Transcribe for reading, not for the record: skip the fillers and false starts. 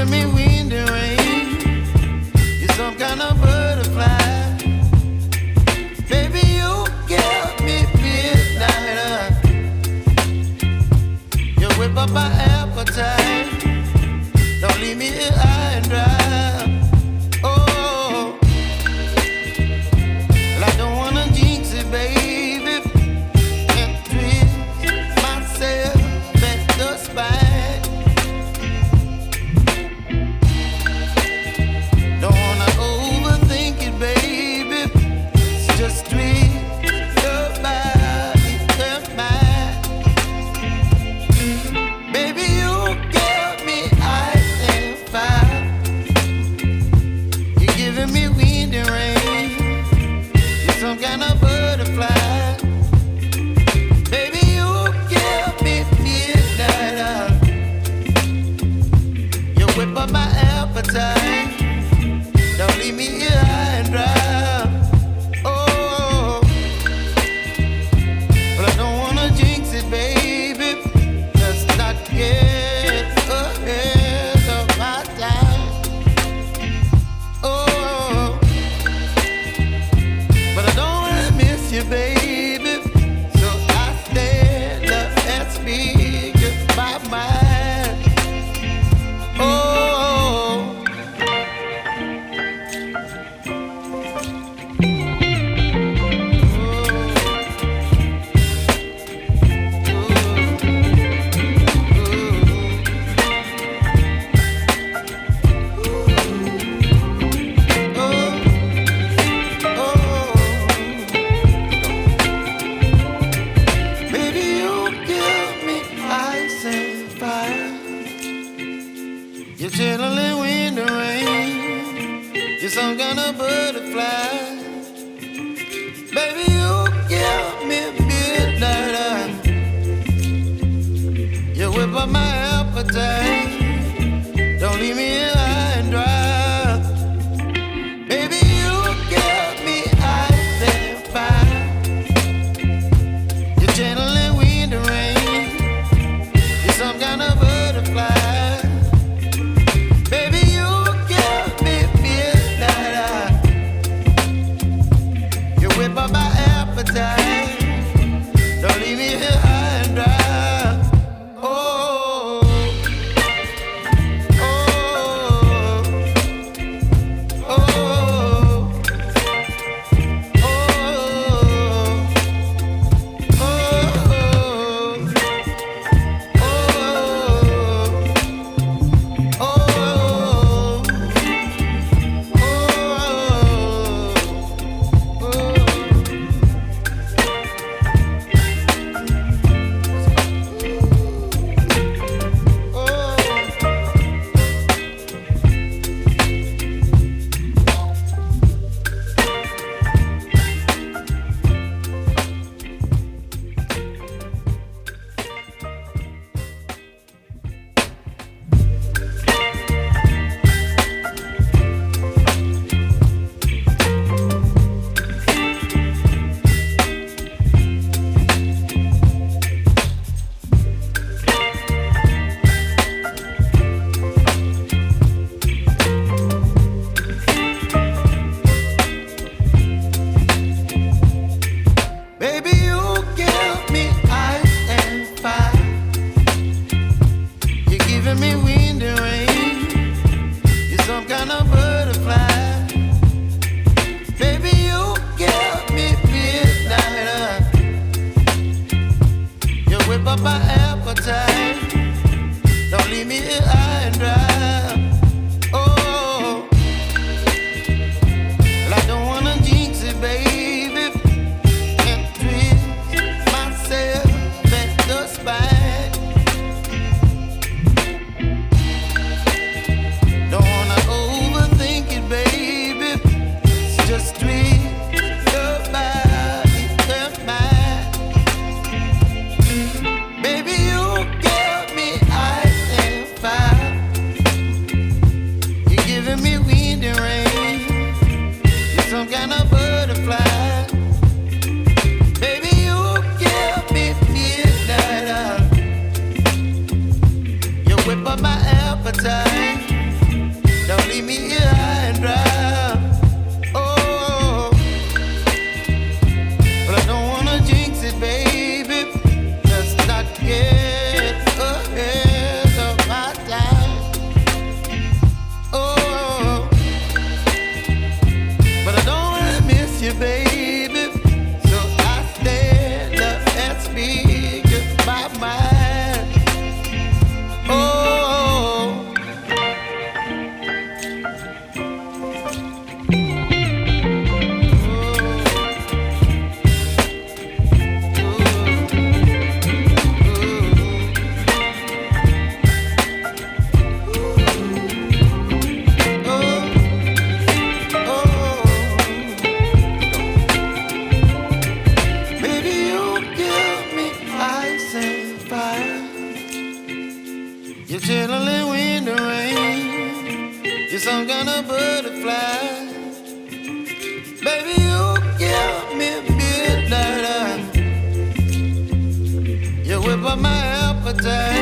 giving me wind and rain. You're some kind of butterfly. Baby, you give me midnight. You whip up my appetite. Don't leave me here high and dry. Oh, well, I don't wanna jinx it, baby, and twist myself at the spine. Don't wanna overthink it, baby. It's just twist your body and mine. Baby, you give me ice and fire. You're giving me wind and rain. You're some kind of butterfly. Baby, you give me midnight. You whip up my appetite. Don't leave me here high and dry. Oh, but I don't wanna jinx it, baby. Let's not get ahead of my time. Oh, but I don't wanna miss you, baby. So I stand up and speak my mind. Oh. Baby, you give me ice and fire. You're chilling wind and rain. You're some kind of butterfly. Baby, you give me midnight. You whip up my appetite. Don't leave me here high and dry. Baby, you give me ice and fire. You're channeling wind and rain. You're some kind of butterfly. Baby, you give me midnight. You whip up my appetite. Don't leave me here high and dry. Oh. You're some kind of butterfly. Baby, you give me midnight. You whip up my appetite.